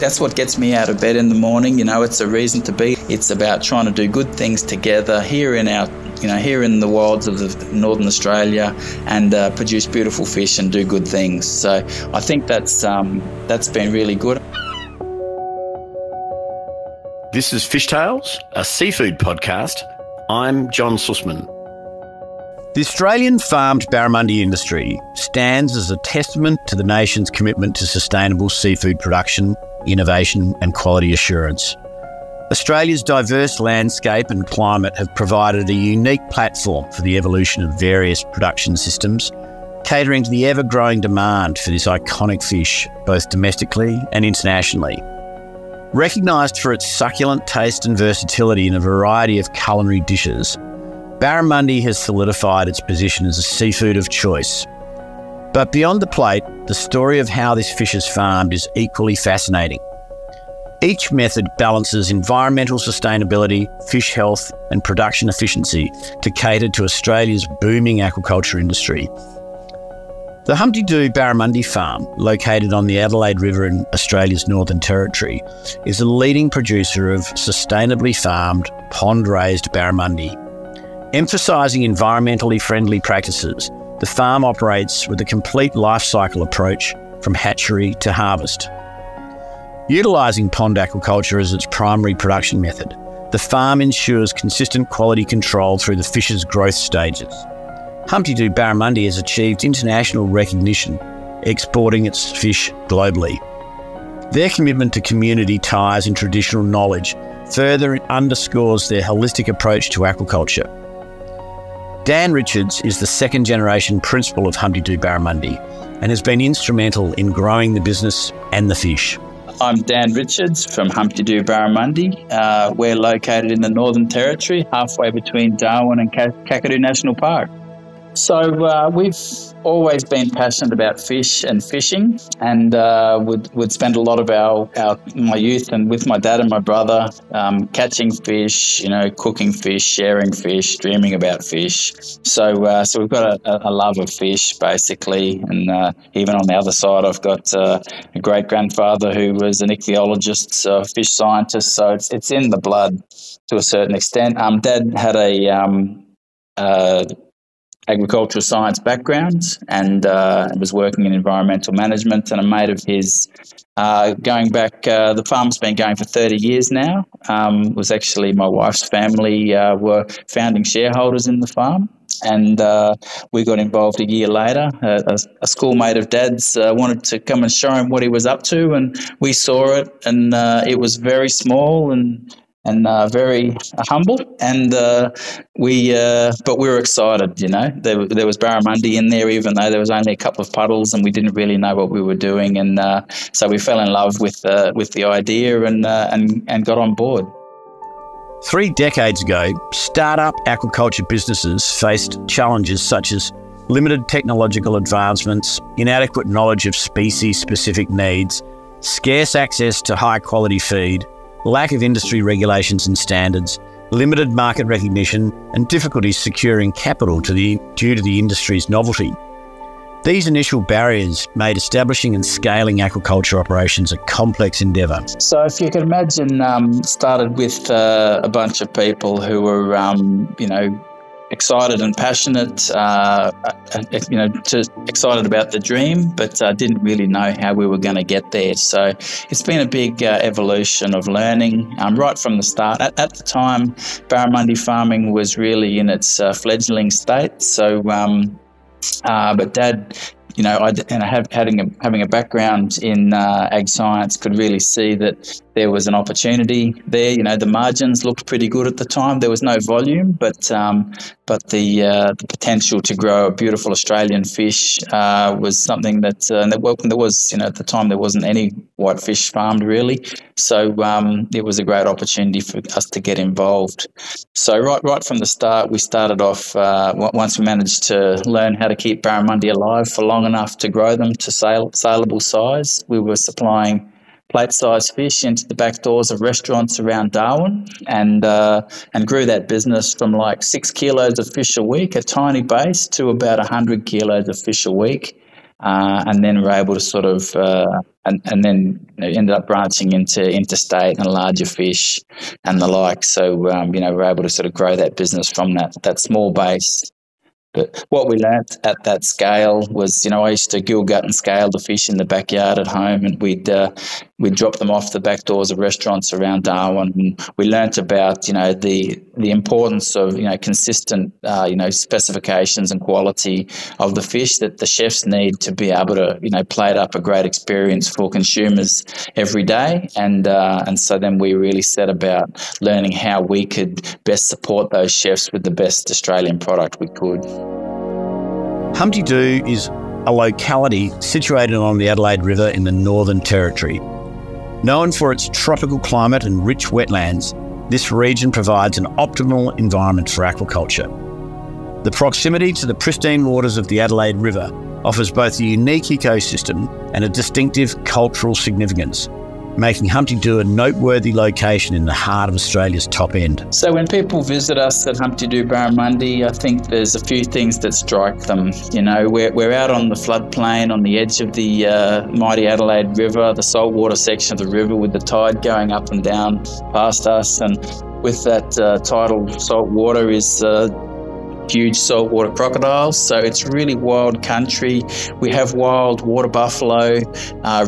That's what gets me out of bed in the morning. It's a reason to be. It's about trying to do good things together here in the wilds of Northern Australia and produce beautiful fish and do good things. So I think that's been really good. This is Fishtales, a seafood podcast. I'm John Susman. The Australian farmed barramundi industry stands as a testament to the nation's commitment to sustainable seafood production, innovation and quality assurance. Australia's diverse landscape and climate have provided a unique platform for the evolution of various production systems, catering to the ever-growing demand for this iconic fish, both domestically and internationally. Recognised for its succulent taste and versatility in a variety of culinary dishes, barramundi has solidified its position as a seafood of choice. But beyond the plate, the story of how this fish is farmed is equally fascinating. Each method balances environmental sustainability, fish health and production efficiency to cater to Australia's booming aquaculture industry. The Humpty Doo Barramundi farm, located on the Adelaide River in Australia's Northern Territory, is a leading producer of sustainably farmed, pond-raised barramundi. Emphasising environmentally friendly practices, the farm operates with a complete life cycle approach from hatchery to harvest. Utilising pond aquaculture as its primary production method, the farm ensures consistent quality control through the fish's growth stages. Humpty Doo Barramundi has achieved international recognition, exporting its fish globally. Their commitment to community ties and traditional knowledge further underscores their holistic approach to aquaculture. Dan Richards is the second-generation principal of Humpty Doo Barramundi and has been instrumental in growing the business and the fish. I'm Dan Richards from Humpty Doo Barramundi. We're located in the Northern Territory, halfway between Darwin and Kakadu National Park. So we've always been passionate about fish and fishing, and would spend a lot of my youth and with my dad and my brother catching fish, cooking fish, sharing fish, dreaming about fish. So we've got a love of fish basically, and even on the other side, I've got a great grandfather who was an ichthyologist, fish scientist. So it's in the blood to a certain extent. Dad had a agricultural science background and was working in environmental management, and a mate of his going back, the farm's been going for 30 years now, was actually my wife's family were founding shareholders in the farm, and we got involved a year later. A schoolmate of Dad's wanted to come and show him what he was up to, and we saw it, and it was very small and very humble, and but we were excited. There was barramundi in there, even though there was only a couple of puddles, and we didn't really know what we were doing, and so we fell in love with the idea and got on board. 3 decades ago, startup aquaculture businesses faced challenges such as limited technological advancements, inadequate knowledge of species-specific needs, scarce access to high-quality feed, lack of industry regulations and standards, limited market recognition, and difficulties securing capital due to the industry's novelty. These initial barriers made establishing and scaling aquaculture operations a complex endeavour. So if you can imagine, started with a bunch of people who were, excited and passionate, excited about the dream, but didn't really know how we were going to get there. So it's been a big evolution of learning right from the start. At the time, barramundi farming was really in its fledgling state. So, but Dad, having a background in ag science, could really see that there was an opportunity there. The margins looked pretty good at the time. There was no volume, but the potential to grow a beautiful Australian fish was something that there was, at the time there wasn't any whitefish farmed really. So it was a great opportunity for us to get involved. So right from the start, we started off, once we managed to learn how to keep barramundi alive for long enough to grow them to saleable size, we were supplying plate-sized fish into the back doors of restaurants around Darwin, and grew that business from like 6 kilos of fish a week, a tiny base, to about 100 kilos of fish a week. and then we're able to sort of and then ended up branching into interstate and larger fish and the like. So we're able to sort of grow that business from that small base. But what we learnt at that scale was, I used to gill gut and scale the fish in the backyard at home, and we'd drop them off the back doors of restaurants around Darwin. And we learnt about, the importance of, consistent, specifications and quality of the fish that the chefs need to be able to, plate up a great experience for consumers every day. And so then we really set about learning how we could best support those chefs with the best Australian product we could. Humpty Doo is a locality situated on the Adelaide River in the Northern Territory. Known for its tropical climate and rich wetlands, this region provides an optimal environment for aquaculture. The proximity to the pristine waters of the Adelaide River offers both a unique ecosystem and a distinctive cultural significance, making Humpty Doo a noteworthy location in the heart of Australia's top end. So when people visit us at Humpty Doo Barramundi, I think there's a few things that strike them. We're out on the floodplain on the edge of the mighty Adelaide River, the saltwater section of the river with the tide going up and down past us. And with that tidal salt water is huge saltwater crocodiles, so it's really wild country. We have wild water buffalo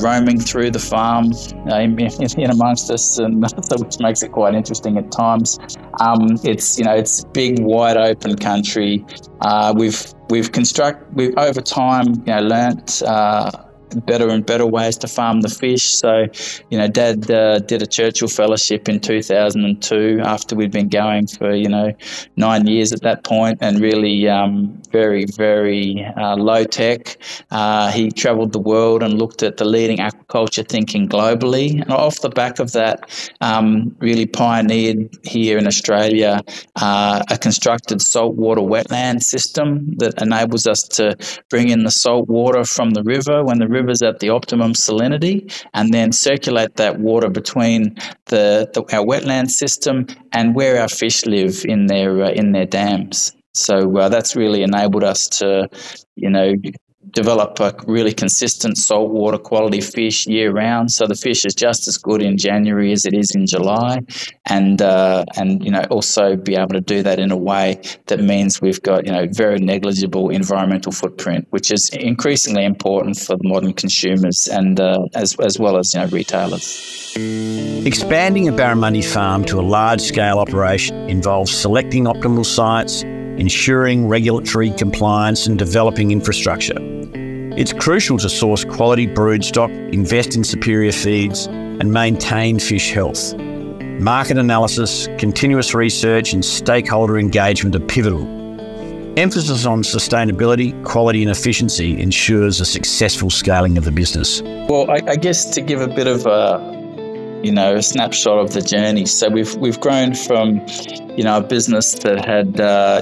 roaming through the farm in amongst us, and so which makes it quite interesting at times. It's big, wide open country. We've over time learnt better and better ways to farm the fish. So, Dad did a Churchill Fellowship in 2002 after we'd been going for, 9 years at that point, and really very, very low tech. He travelled the world and looked at the leading aquaculture thinking globally. And off the back of that, really pioneered here in Australia a constructed saltwater wetland system that enables us to bring in the salt water from the river when the river's at the optimum salinity, and then circulate that water between our wetland system and where our fish live in their dams. So that's really enabled us to, develop a really consistent saltwater quality fish year round. So the fish is just as good in January as it is in July, and also be able to do that in a way that means we've got very negligible environmental footprint, which is increasingly important for the modern consumers and as well as retailers. Expanding a barramundi farm to a large-scale operation involves selecting optimal sites, ensuring regulatory compliance and developing infrastructure. It's crucial to source quality broodstock, invest in superior feeds and maintain fish health. Market analysis, continuous research and stakeholder engagement are pivotal. Emphasis on sustainability, quality and efficiency ensures a successful scaling of the business. Well, I guess to give a bit of a snapshot of the journey. So we've grown from, a business that had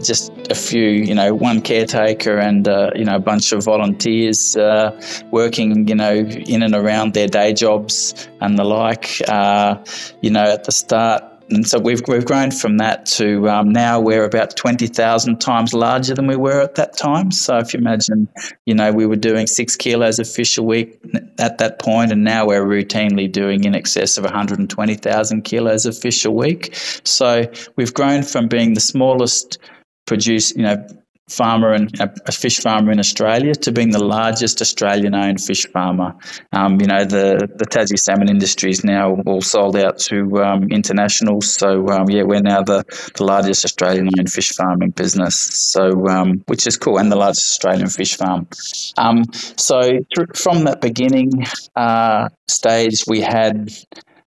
just a few, one caretaker and, a bunch of volunteers working, in and around their day jobs and the like, at the start. And so we've grown from that to now we're about 20,000 times larger than we were at that time. So if you imagine, we were doing 6 kilos of fish a week at that point, and now we're routinely doing in excess of 120,000 kilos of fish a week. So we've grown from being the smallest farmer and a fish farmer in Australia to being the largest Australian-owned fish farmer. The Tassie salmon industry is now all sold out to international. So we're now the largest Australian-owned fish farming business. So which is cool, and the largest Australian fish farm. From that beginning stage, we had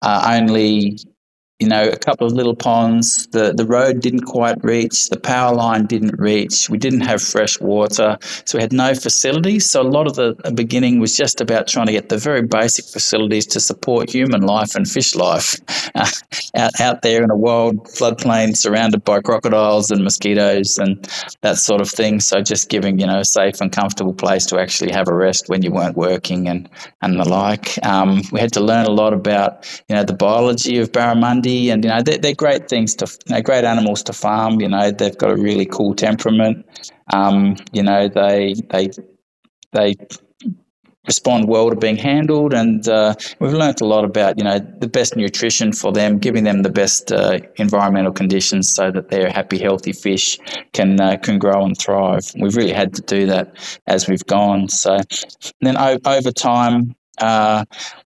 only a couple of little ponds. The road didn't quite reach, the power line didn't reach, we didn't have fresh water, so we had no facilities. So a lot of the beginning was just about trying to get the very basic facilities to support human life and fish life out there in a wild floodplain surrounded by crocodiles and mosquitoes and that sort of thing. So just giving, a safe and comfortable place to actually have a rest when you weren't working and the like. We had to learn a lot about, the biology of barramundi. And they're great things great animals to farm. They've got a really cool temperament. They respond well to being handled, and we've learnt a lot about the best nutrition for them, giving them the best environmental conditions so that their happy, healthy fish can grow and thrive. We've really had to do that as we've gone. So then over time,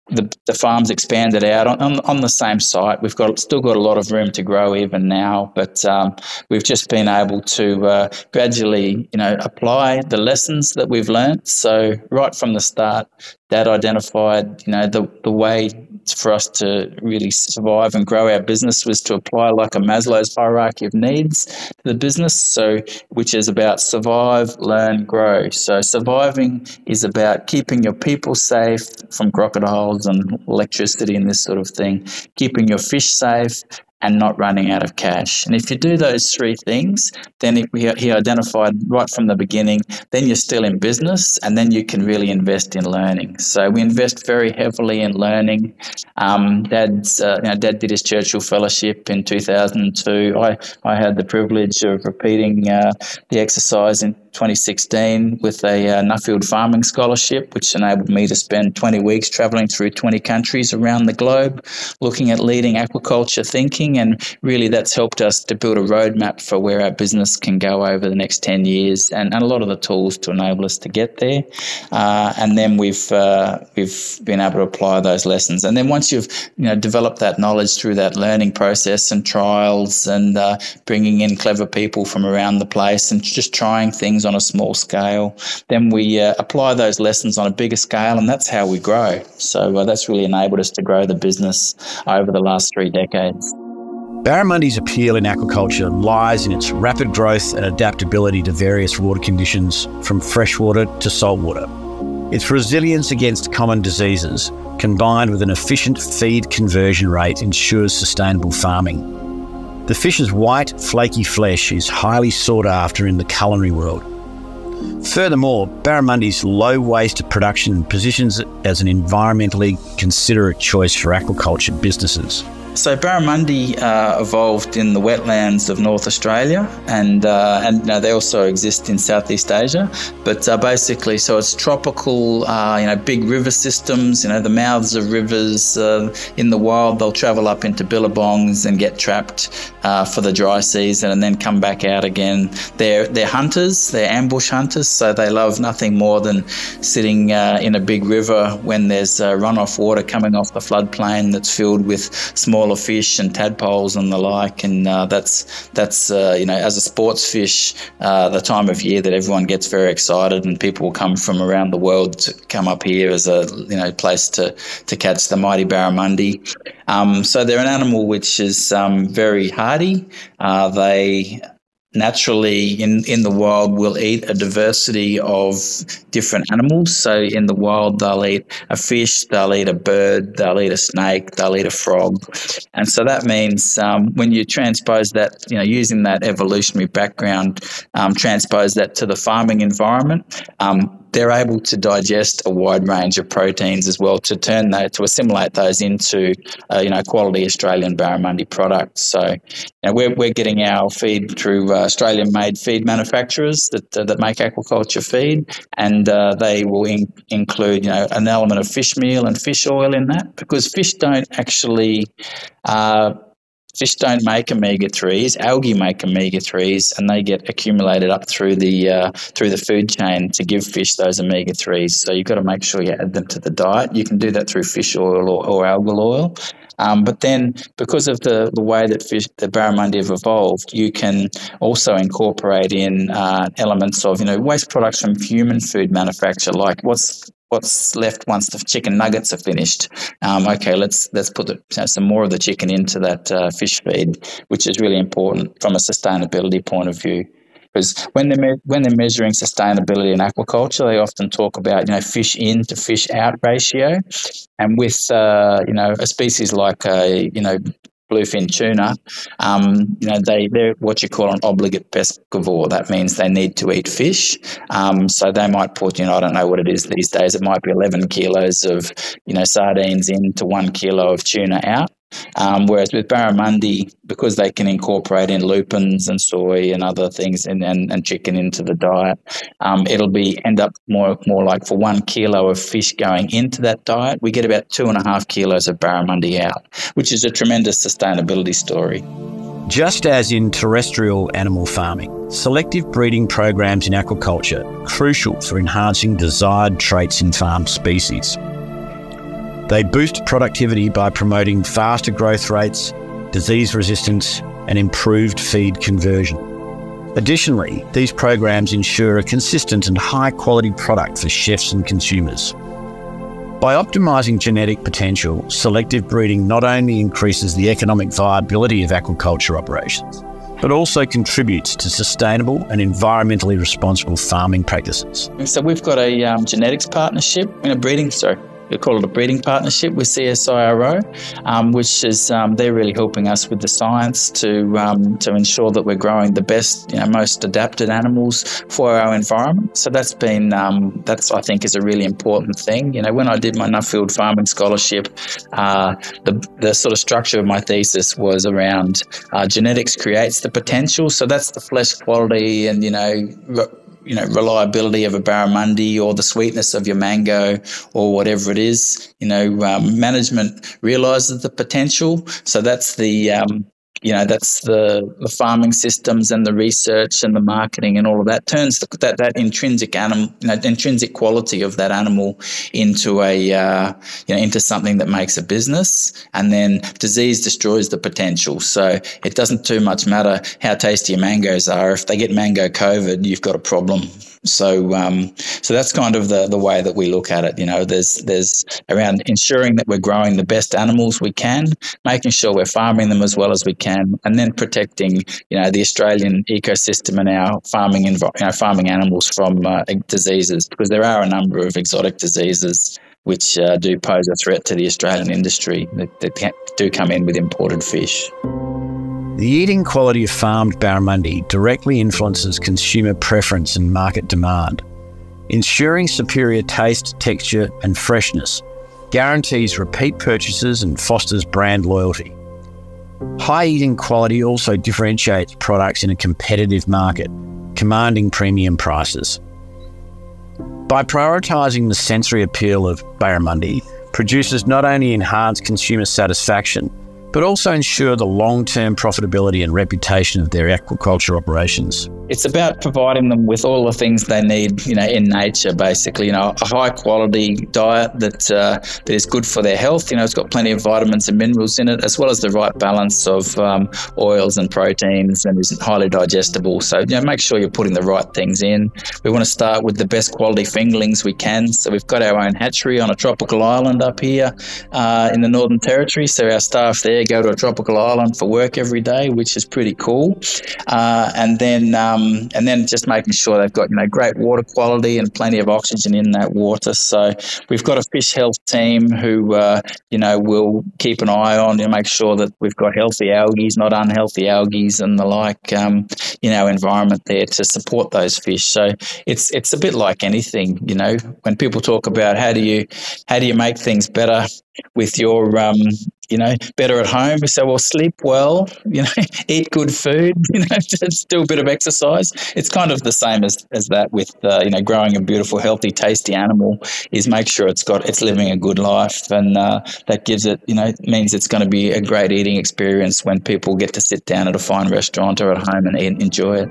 the farm's expanded out on the same site. We've still got a lot of room to grow even now, but we've just been able to gradually, apply the lessons that we've learnt. So right from the start, Dad identified, the way for us to really survive and grow our business was to apply like a Maslow's hierarchy of needs to the business. So, which is about survive, learn, grow. So surviving is about keeping your people safe from crocodiles and electricity and this sort of thing, keeping your fish safe, and not running out of cash. And if you do those three things, then he identified right from the beginning, then you're still in business, and then you can really invest in learning. So we invest very heavily in learning. Dad did his Churchill Fellowship in 2002. I had the privilege of repeating the exercise in 2016 with a Nuffield Farming Scholarship, which enabled me to spend 20 weeks travelling through 20 countries around the globe, looking at leading aquaculture thinking, and really that's helped us to build a roadmap for where our business can go over the next 10 years, and a lot of the tools to enable us to get there. And then we've been able to apply those lessons. And then once you've developed that knowledge through that learning process and trials and bringing in clever people from around the place and just trying things on a small scale, then we apply those lessons on a bigger scale, and that's how we grow. So that's really enabled us to grow the business over the last 3 decades. Barramundi's appeal in aquaculture lies in its rapid growth and adaptability to various water conditions, from freshwater to saltwater. Its resilience against common diseases, combined with an efficient feed conversion rate, ensures sustainable farming. The fish's white, flaky flesh is highly sought after in the culinary world. Furthermore, Barramundi's low waste production positions it as an environmentally considerate choice for aquaculture businesses. So Barramundi evolved in the wetlands of North Australia, and they also exist in Southeast Asia. But basically, so it's tropical, big river systems. The mouths of rivers in the wild. They'll travel up into billabongs and get trapped for the dry season, and then come back out again. They're hunters. They're ambush hunters. So they love nothing more than sitting in a big river when there's runoff water coming off the floodplain that's filled with smaller fish and tadpoles and the like, and that's as a sports fish, the time of year that everyone gets very excited, and people will come from around the world to come up here as a place to catch the mighty barramundi. So they're an animal which is very hardy. They naturally in the wild will eat a diversity of different animals. So in the wild, they'll eat a fish, they'll eat a bird, they'll eat a snake, they'll eat a frog. And so that means when you transpose that, using that evolutionary background, transpose that to the farming environment, they're able to digest a wide range of proteins as well to assimilate those into quality Australian barramundi products. So we're getting our feed through Australian-made feed manufacturers that make aquaculture feed, and they will include an element of fish meal and fish oil in that, because fish don't make omega-3s, algae make omega-3s, and they get accumulated up through the food chain to give fish those omega-3s. So you've got to make sure you add them to the diet. You can do that through fish oil or algal oil. But then because of the way that the barramundi have evolved, you can also incorporate in elements of waste products from human food manufacture, like what's left once the chicken nuggets are finished. Let's put some more of the chicken into that fish feed, which is really important from a sustainability point of view. Because when they're measuring sustainability in aquaculture, they often talk about fish in to fish out ratio, and with a species like bluefin tuna, they're what you call an obligate pescivore. That means they need to eat fish. So they might put, I don't know what it is these days. It might be 11 kilos of, sardines in to 1 kilo of tuna out. Whereas with barramundi, because they can incorporate in lupins and soy and other things and chicken into the diet, it'll end up more like for 1 kilo of fish going into that diet, we get about 2.5 kilos of barramundi out, which is a tremendous sustainability story. Just as in terrestrial animal farming, selective breeding programs in aquaculture are crucial for enhancing desired traits in farmed species. They boost productivity by promoting faster growth rates, disease resistance, and improved feed conversion. Additionally, these programs ensure a consistent and high-quality product for chefs and consumers. By optimising genetic potential, selective breeding not only increases the economic viability of aquaculture operations, but also contributes to sustainable and environmentally responsible farming practices. So we've got a genetics partnership we call it a breeding partnership with CSIRO, which is they're really helping us with the science to ensure that we're growing the best, most adapted animals for our environment. So that's I think is a really important thing. When I did my Nuffield farming scholarship, the sort of structure of my thesis was around genetics creates the potential. So that's the flesh quality and reliability of a barramundi or the sweetness of your mango or whatever it is. Management realises the potential. So that's that's the farming systems and the research and the marketing and all of that turns that intrinsic intrinsic quality of that animal into into something that makes a business. And then disease destroys the potential. So it doesn't too much matter how tasty your mangoes are. If they get mango COVID, you've got a problem. So that's kind of the way that we look at it. There's around ensuring that we're growing the best animals we can, making sure we're farming them as well as we can, and then protecting the Australian ecosystem and our farming animals from diseases, because there are a number of exotic diseases which do pose a threat to the Australian industry that do come in with imported fish. The eating quality of farmed barramundi directly influences consumer preference and market demand. Ensuring superior taste, texture and freshness guarantees repeat purchases and fosters brand loyalty. High eating quality also differentiates products in a competitive market, commanding premium prices. By prioritising the sensory appeal of barramundi, producers not only enhance consumer satisfaction, but also ensure the long-term profitability and reputation of their aquaculture operations. It's about providing them with all the things they need, in nature, basically. A high-quality diet that is good for their health. It's got plenty of vitamins and minerals in it, as well as the right balance of oils and proteins, and is highly digestible. So, make sure you're putting the right things in. We want to start with the best quality fingerlings we can. So we've got our own hatchery on a tropical island up here in the Northern Territory. So our staff there go to a tropical island for work every day, which is pretty cool. And then just making sure they've got great water quality and plenty of oxygen in that water. So we've got a fish health team who will keep an eye on and make sure that we've got healthy algae, not unhealthy algae and the like in our environment there to support those fish. So it's a bit like anything. When people talk about how do you make things better with your better at home, we say, well, sleep well, eat good food, just do a bit of exercise. It's kind of the same as that with growing a beautiful, healthy, tasty animal. Is make sure it's living a good life, and that gives it means it's going to be a great eating experience when people get to sit down at a fine restaurant or at home and enjoy it.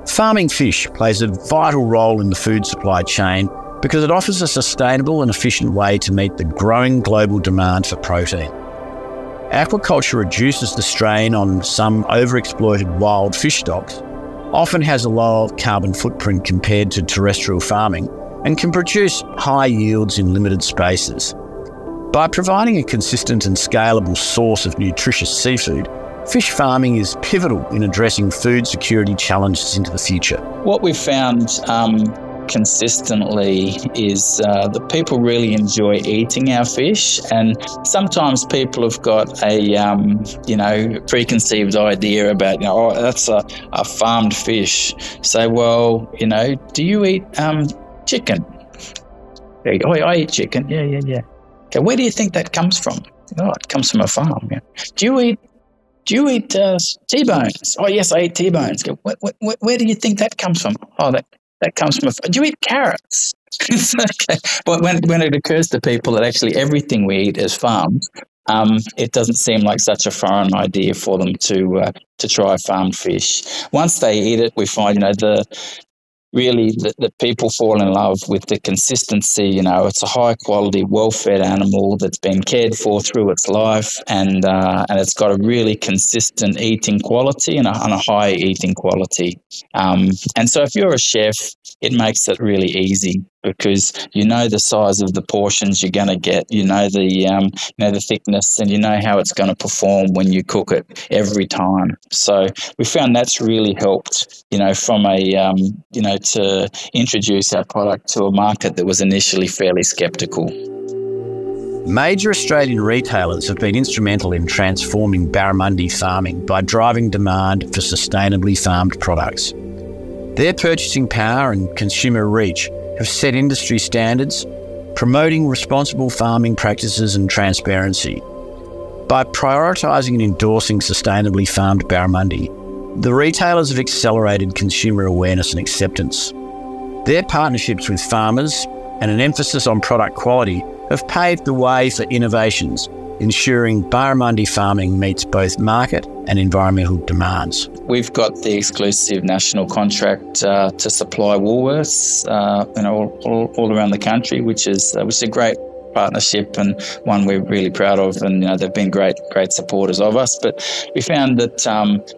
Farming fish plays a vital role in the food supply chain because it offers a sustainable and efficient way to meet the growing global demand for protein. Aquaculture reduces the strain on some overexploited wild fish stocks, often has a lower carbon footprint compared to terrestrial farming, and can produce high yields in limited spaces. By providing a consistent and scalable source of nutritious seafood, fish farming is pivotal in addressing food security challenges into the future. What we've found consistently is that people really enjoy eating our fish, and sometimes people have got a preconceived idea about that's a farmed fish. So do you eat chicken? Oh, I eat chicken. Yeah. Okay, where do you think that comes from? Oh, it comes from a farm. Yeah. Do you eat T-bones? Oh, yes, I eat T-bones. Where do you think that comes from? Oh, that comes from do you eat carrots? Okay. But when it occurs to people that actually everything we eat is farmed, it doesn't seem like such a foreign idea for them to try farmed fish. Once they eat it, we find, the people fall in love with the consistency. It's a high quality, well-fed animal that's been cared for through its life, and it's got a really consistent eating quality and a high eating quality. And so if you're a chef, it makes it really easy, because the size of the portions you're going to get, the thickness, and how it's going to perform when you cook it every time. So we found that's really helped, from to introduce our product to a market that was initially fairly sceptical. Major Australian retailers have been instrumental in transforming barramundi farming by driving demand for sustainably farmed products. Their purchasing power and consumer reach have set industry standards, promoting responsible farming practices and transparency. By prioritising and endorsing sustainably farmed barramundi, the retailers have accelerated consumer awareness and acceptance. Their partnerships with farmers and an emphasis on product quality have paved the way for innovations, ensuring barramundi farming meets both market and environmental demands. We've got the exclusive national contract to supply Woolworths, all around the country, which is a great partnership and one we're really proud of, and they've been great supporters of us. But we found that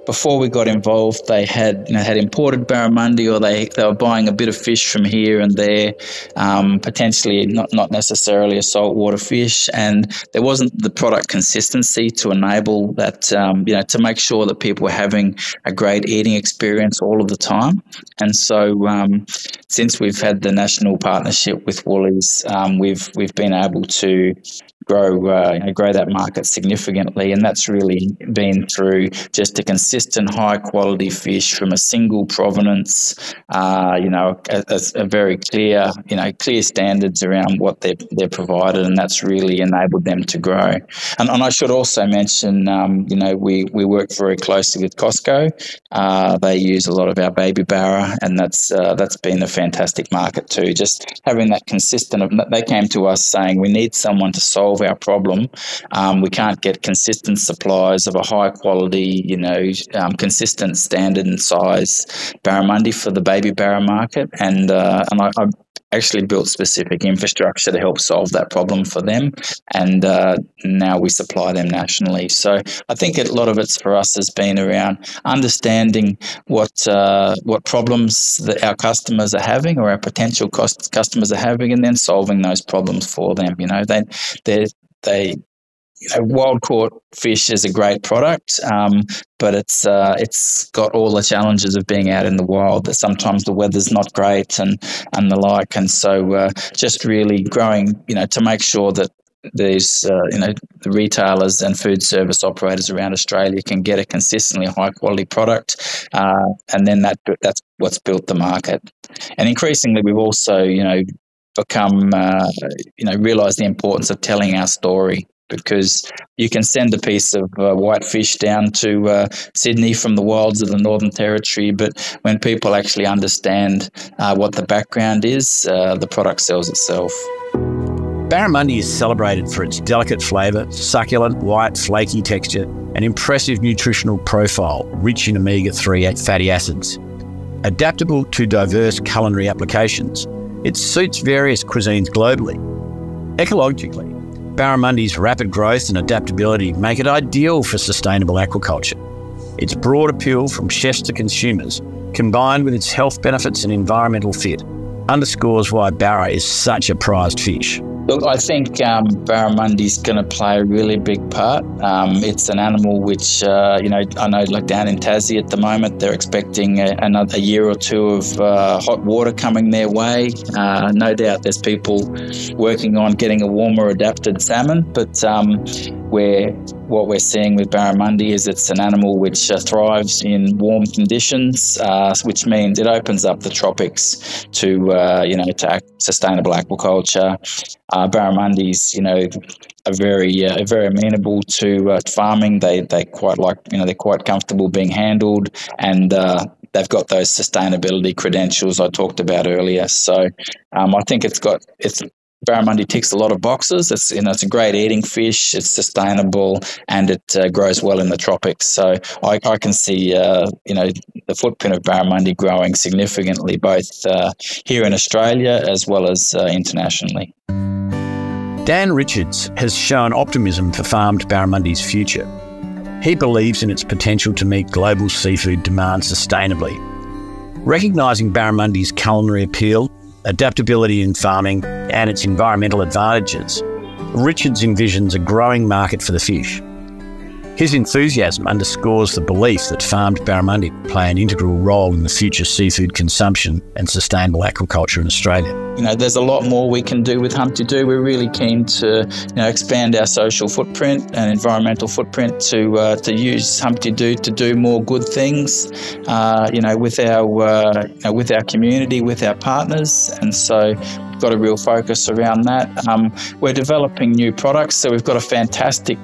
before we got involved, they had imported barramundi, or they were buying a bit of fish from here and there, potentially not necessarily a saltwater fish, and there wasn't the product consistency to enable that, to make sure that people were having a great eating experience all of the time. And so since we've had the national partnership with Woolies, we've been able to grow that market significantly, and that's really been through just a consistent high quality fish from a single provenance, a very clear standards around what they're provided, and that's really enabled them to grow. And I should also mention, we work very closely with Costco. They use a lot of our baby barra, and that's been a fantastic market too. Just having that consistent. They came to us saying we need someone to solve our problem. We can't get consistent supplies of a high quality, consistent standard and size barramundi for the baby barra market, and I actually built specific infrastructure to help solve that problem for them, and now we supply them nationally. So I think a lot of it's for us has been around understanding what problems that our customers are having, or our potential customers are having, and then solving those problems for them. Wild caught fish is a great product, but it's got all the challenges of being out in the wild. That sometimes the weather's not great and the like, and so just really growing, to make sure that these the retailers and food service operators around Australia can get a consistently high quality product, and then that's what's built the market. And increasingly, we've also become realise the importance of telling our story, because you can send a piece of white fish down to Sydney from the wilds of the Northern Territory, but when people actually understand what the background is, the product sells itself. Barramundi is celebrated for its delicate flavour, succulent, white, flaky texture, and impressive nutritional profile, rich in omega-3 fatty acids. Adaptable to diverse culinary applications, it suits various cuisines globally. Ecologically, barramundi's rapid growth and adaptability make it ideal for sustainable aquaculture. Its broad appeal from chefs to consumers, combined with its health benefits and environmental fit, underscores why barra is such a prized fish. Look, I think barramundi's going to play a really big part. It's an animal which, I know like down in Tassie at the moment, they're expecting another year or two of hot water coming their way. No doubt there's people working on getting a warmer adapted salmon, but where what we're seeing with barramundi is it's an animal which thrives in warm conditions, which means it opens up the tropics to sustainable aquaculture. Barramundis, are very amenable to farming. They quite like, they're quite comfortable being handled, and they've got those sustainability credentials I talked about earlier. So I think barramundi ticks a lot of boxes. It's a great eating fish. It's sustainable, and it grows well in the tropics. So I can see the footprint of barramundi growing significantly, both here in Australia as well as internationally. Dan Richards has shown optimism for farmed barramundi's future. He believes in its potential to meet global seafood demand sustainably. Recognising barramundi's culinary appeal, adaptability in farming, and its environmental advantages, Richards envisions a growing market for the fish. His enthusiasm underscores the belief that farmed barramundi play an integral role in the future seafood consumption and sustainable aquaculture in Australia. There's a lot more we can do with Humpty Doo. We're really keen to expand our social footprint and environmental footprint to use Humpty Doo to do more good things, with our community, with our partners, and so we've got a real focus around that. We're developing new products, so we've got a fantastic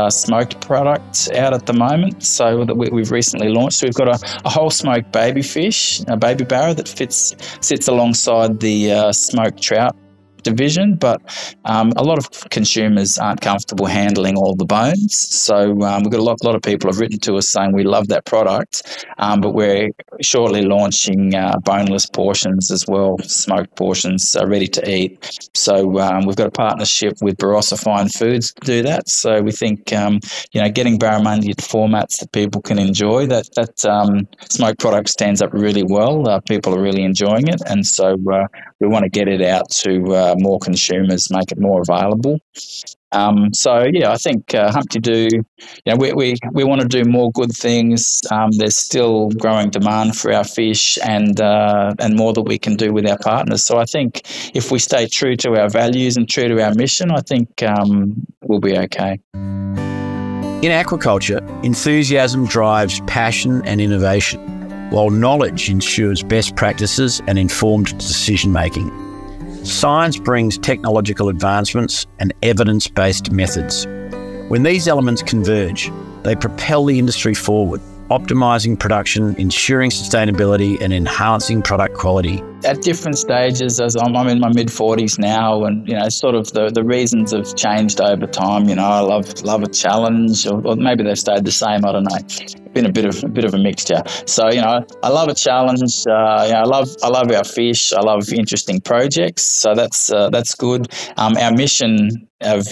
smoked product out at the moment. So that we've recently launched. So we've got a whole smoked baby fish, a baby barra that sits alongside the smoked trout division, but a lot of consumers aren't comfortable handling all the bones. So we've got a lot of people have written to us saying we love that product, but we're shortly launching boneless portions as well, smoked portions ready to eat. So we've got a partnership with Barossa Fine Foods to do that. So we think getting barramundi to formats that people can enjoy, that smoked product stands up really well. People are really enjoying it, and so we want to get it out to more consumers, make it more available. I think Humpty Doo, we want to do more good things. There's still growing demand for our fish, and more that we can do with our partners. So I think if we stay true to our values and true to our mission, I think we'll be okay. In aquaculture, enthusiasm drives passion and innovation, while knowledge ensures best practices and informed decision-making. Science brings technological advancements and evidence-based methods. When these elements converge, they propel the industry forward, optimising production, ensuring sustainability and enhancing product quality. At different stages, as I'm in my mid-40s now, and sort of the reasons have changed over time. I love a challenge, or maybe they've stayed the same. I don't know. Been a bit of a mixture. So I love a challenge. I love our fish. I love interesting projects. So that's good. Our mission of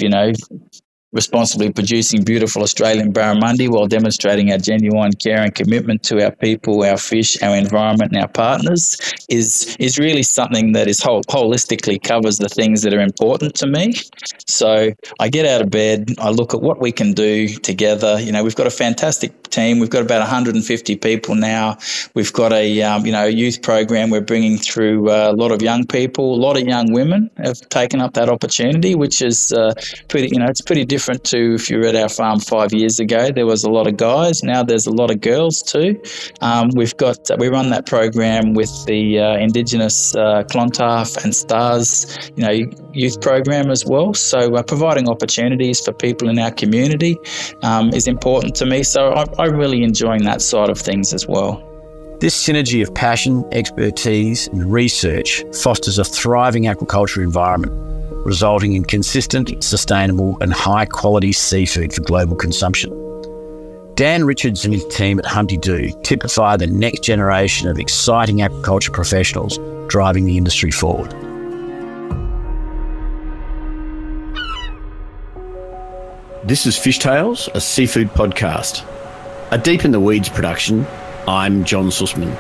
responsibly producing beautiful Australian barramundi while demonstrating our genuine care and commitment to our people, our fish, our environment and our partners is really something that is holistically covers the things that are important to me. So I get out of bed, I look at what we can do together. We've got a fantastic team. We've got about 150 people now. We've got a youth program we're bringing through a lot of young people. A lot of young women have taken up that opportunity, which is it's pretty different to if you were at our farm 5 years ago. There was a lot of guys. Now there's a lot of girls too. We run that program with the Indigenous Clontarf and Stars youth program as well. So providing opportunities for people in our community is important to me. So I'm really enjoying that side of things as well. This synergy of passion, expertise and research fosters a thriving aquaculture environment, resulting in consistent, sustainable and high-quality seafood for global consumption. Dan Richards and his team at Humpty Doo typify the next generation of exciting aquaculture professionals driving the industry forward. This is Fishtales, a seafood podcast. A Deep in the Weeds production. I'm John Susman.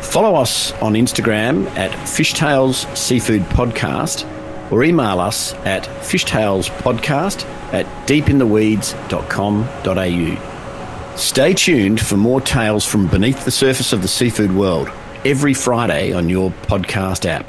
Follow us on Instagram at Fishtales Seafood Podcast, or email us at fishtalespodcast@deepintheweeds.com.au. Stay tuned for more tales from beneath the surface of the seafood world every Friday on your podcast app.